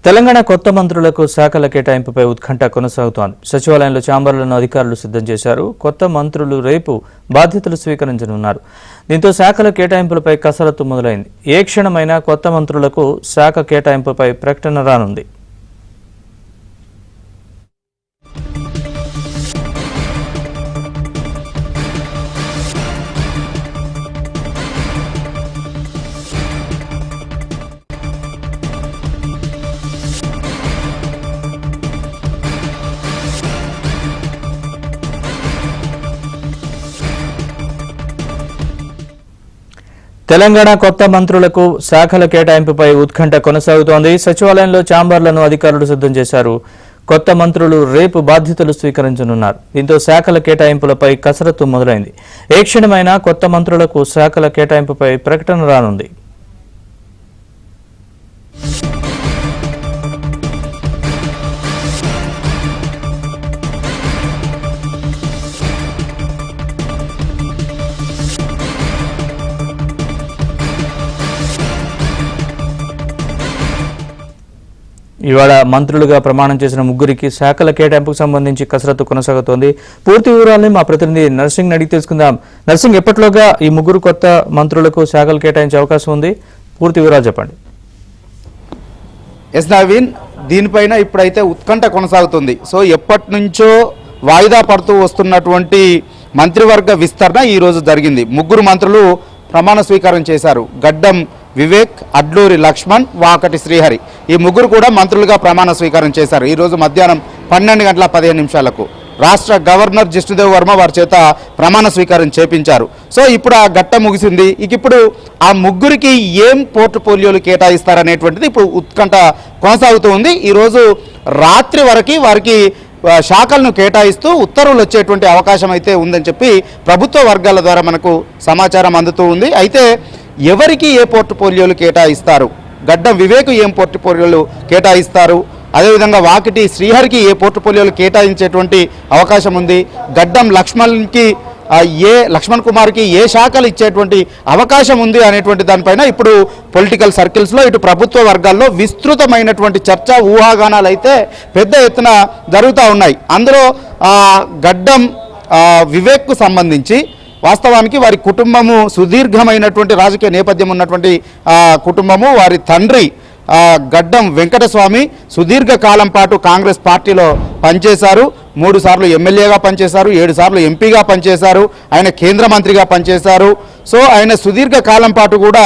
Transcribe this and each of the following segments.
తెలంగాణ కొత్త మంత్రులకు శాఖల కేటాయింపుపై ఉత్కంఠ కొనసాగుతోంది. సచివాలయంలో ఛాంబర్లను అధికారులు సిద్ధం చేశారు. కొత్త మంత్రులు రేపు బాధ్యతలు స్వీకరించనున్నారు. దీంతో శాఖల కేటాయింపులపై కసరత్తు మొదలైంది. ఏ క్షణమైనా కొత్త మంత్రులకు శాఖ కేటాయింపుపై ప్రకటన రానుంది. తెలంగాణ కొత్త మంత్రులకు శాఖల కేటాయింపుపై ఉత్కంఠ కొనసాగుతోంది. సచివాలయంలో ఛాంబర్లను అధికారులు సిద్ధం చేశారు. కొత్త మంత్రులు రేపు బాధ్యతలు స్వీకరించనున్నారు. దీంతో శాఖల కేటాయింపులపై కసరత్తు మొదలైంది. ఏ క్షణమైనా కొత్త మంత్రులకు శాఖల కేటాయింపుపై ప్రకటన రానుంది. ఇవాళ మంత్రులుగా ప్రమాణం చేసిన ముగ్గురికి శాఖల కేటాయింపుకు సంబంధించి కసరత్తు కొనసాగుతోంది. పూర్తి వివరాలని మా ప్రతినిధి నర్సింగ్ అడిగి తెలుసుకుందాం. నర్సింగ్, ఎప్పటిలోగా ఈ ముగ్గురు కొత్త మంత్రులకు శాఖలు కేటాయించే అవకాశం ఉంది? పూర్తి వివరాలు చెప్పండి. ఎస్ నవీన్, దీనిపైన ఇప్పుడైతే ఉత్కంఠ కొనసాగుతుంది. సో ఎప్పటి నుంచో వాయిదా పడుతూ వస్తున్నటువంటి మంత్రివర్గ విస్తరణ ఈరోజు జరిగింది. ముగ్గురు మంత్రులు ప్రమాణ స్వీకారం చేశారు. గడ్డం వివేక్, అడ్లూరి లక్ష్మణ్, వాకటి శ్రీహరి ఈ ముగ్గురు కూడా మంత్రులుగా ప్రమాణ స్వీకారం చేశారు. ఈరోజు మధ్యాహ్నం 12:15 రాష్ట్ర గవర్నర్ జిష్ణుదేవ్ వర్మ వారి చేత ప్రమాణ స్వీకారం చేపించారు. సో ఇప్పుడు ఆ ఘట్టం ముగిసింది. ఇప్పుడు ఆ ముగ్గురికి ఏం పోర్ట్ఫోలియోలు కేటాయిస్తారనేటువంటిది ఇప్పుడు ఉత్కంఠ కొనసాగుతూ ఉంది. ఈరోజు రాత్రి వరకు వారికి శాఖలను కేటాయిస్తూ ఉత్తర్వులు వచ్చేటువంటి అవకాశం అయితే ఉందని చెప్పి ప్రభుత్వ వర్గాల ద్వారా మనకు సమాచారం అందుతూ ఉంది. అయితే ఎవరికి ఏ పోర్ట్ఫోలియోలు కేటాయిస్తారు, గడ్డం వివేక్ ఏం పోర్ట్ఫోలియోలు కేటాయిస్తారు, అదేవిధంగా వాకిటి శ్రీహరికి ఏ పోర్ట్ఫోలియోలు కేటాయించేటువంటి అవకాశం ఉంది, గడ్డం లక్ష్మణ్ కుమార్కి ఏ శాఖలు ఇచ్చేటువంటి అవకాశం ఉంది అనేటువంటి దానిపైన ఇప్పుడు పొలిటికల్ సర్కిల్స్లో ఇటు ప్రభుత్వ వర్గాల్లో విస్తృతమైనటువంటి చర్చ, ఊహాగానాలు అయితే పెద్ద ఎత్తున జరుగుతూ ఉన్నాయి. అందులో గడ్డం వివేక్కు సంబంధించి వాస్తవానికి వారి కుటుంబము సుదీర్ఘమైనటువంటి రాజకీయ నేపథ్యం ఉన్నటువంటి కుటుంబము. వారి తండ్రి గడ్డం వెంకటస్వామి సుదీర్ఘ కాలం పాటు కాంగ్రెస్ పార్టీలో పనిచేశారు. 3 సార్లు ఎమ్మెల్యేగా పనిచేశారు, 7 సార్లు ఎంపీగా పనిచేశారు, ఆయన కేంద్ర మంత్రిగా పనిచేశారు. సో ఆయన సుదీర్ఘ కాలం పాటు కూడా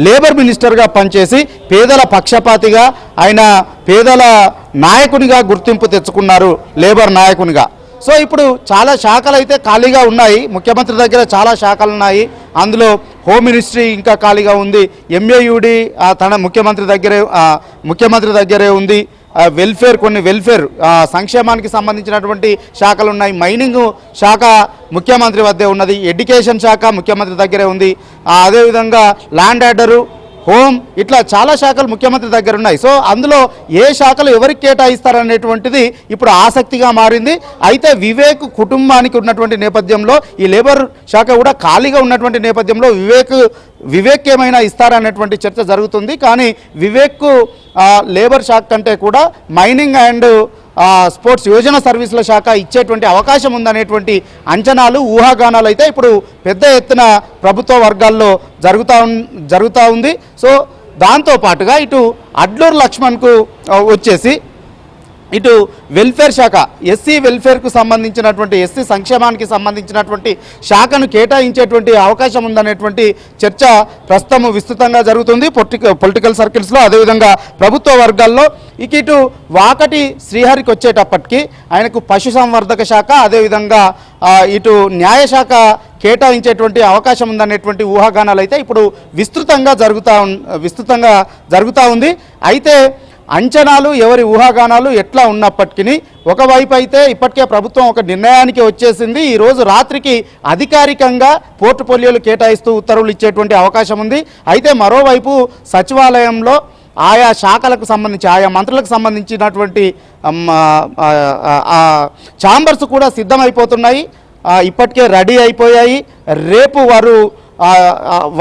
లేబర్ మినిస్టర్గా పనిచేసి పేదల పక్షపాతిగా, ఆయన పేదల నాయకునిగా గుర్తింపు తెచ్చుకున్నారు, లేబర్ నాయకునిగా. సో ఇప్పుడు చాలా శాఖలు అయితే ఖాళీగా ఉన్నాయి. ముఖ్యమంత్రి దగ్గర చాలా శాఖలు ఉన్నాయి. అందులో హోమ్ మినిస్ట్రీ ఇంకా ఖాళీగా ఉంది. ఎంఏయుడి తన ముఖ్యమంత్రి దగ్గరే ఉంది. కొన్ని వెల్ఫేర్ సంక్షేమానికి సంబంధించినటువంటి శాఖలు ఉన్నాయి. మైనింగ్ శాఖ ముఖ్యమంత్రి వద్దే ఉన్నది. ఎడ్యుకేషన్ శాఖ ముఖ్యమంత్రి దగ్గరే ఉంది. అదేవిధంగా ల్యాండ్ ఆర్డరు, హోమ్, ఇట్లా చాలా శాఖలు ముఖ్యమంత్రి దగ్గర ఉన్నాయి. సో అందులో ఏ శాఖలు ఎవరికి కేటాయిస్తారనేటువంటిది ఇప్పుడు ఆసక్తిగా మారింది. అయితే వివేక్ కుటుంబానికి ఉన్నటువంటి నేపథ్యంలో ఈ లేబర్ శాఖ కూడా ఖాళీగా ఉన్నటువంటి నేపథ్యంలో వివేక్ ఏమైనా ఇస్తారనేటువంటి చర్చ జరుగుతుంది. కానీ వివేక్ లేబర్ శాఖ కంటే కూడా మైనింగ్ అండ్ స్పోర్ట్స్ యువజన సర్వీసుల శాఖ ఇచ్చేటువంటి అవకాశం ఉందనేటువంటి అంచనాలు, ఊహాగానాలు అయితే ఇప్పుడు పెద్ద ఎత్తున ప్రభుత్వ వర్గాల్లో జరుగుతూ ఉంది. సో దాంతోపాటుగా ఇటు అడ్లూరు లక్ష్మణ్కు వచ్చేసి ఇటు వెల్ఫేర్ శాఖ, ఎస్సీ వెల్ఫేర్కు సంబంధించినటువంటి, ఎస్సీ సంక్షేమానికి సంబంధించినటువంటి శాఖను కేటాయించేటువంటి అవకాశం ఉందనేటువంటి చర్చ ప్రస్తుతం విస్తృతంగా జరుగుతుంది పొలిటికల్ సర్కిల్స్లో. అదేవిధంగా ప్రభుత్వ వర్గాల్లో ఇటు వాకటి శ్రీహరికి వచ్చేటప్పటికి ఆయనకు పశుసంవర్ధక శాఖ, అదేవిధంగా ఇటు న్యాయశాఖ కేటాయించేటువంటి అవకాశం ఉందనేటువంటి ఊహాగానాలు అయితే ఇప్పుడు విస్తృతంగా జరుగుతూ ఉంది. అయితే అంచనాలు, ఎవరి ఊహాగానాలు ఎట్లా ఉన్నప్పటికీ ఒకవైపు అయితే ఇప్పటికే ప్రభుత్వం ఒక నిర్ణయానికి వచ్చేసింది. ఈరోజు రాత్రికి అధికారికంగా పోర్ట్ఫోలియోలు కేటాయిస్తూ ఉత్తర్వులు ఇచ్చేటువంటి అవకాశం ఉంది. అయితే మరోవైపు సచివాలయంలో ఆయా శాఖలకు సంబంధించి, ఆయా మంత్రులకు సంబంధించినటువంటి ఛాంబర్స్ కూడా సిద్ధమైపోతున్నాయి, ఇప్పటికే రెడీ అయిపోయాయి. రేపు వారు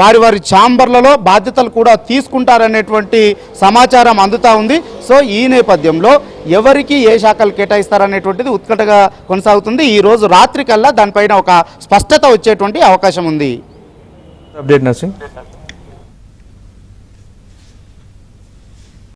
వారి వారి ఛాంబర్లలో బాధ్యతలు కూడా తీసుకుంటారనేటువంటి సమాచారం అందుతూ ఉంది. సో ఈ నేపథ్యంలో ఎవరికి ఏ శాఖలు కేటాయిస్తారనేటువంటిది ఉత్కంఠగా కొనసాగుతుంది. ఈ రోజు రాత్రి కల్లా దానిపైన ఒక స్పష్టత వచ్చేటువంటి అవకాశం ఉంది. Update nursing.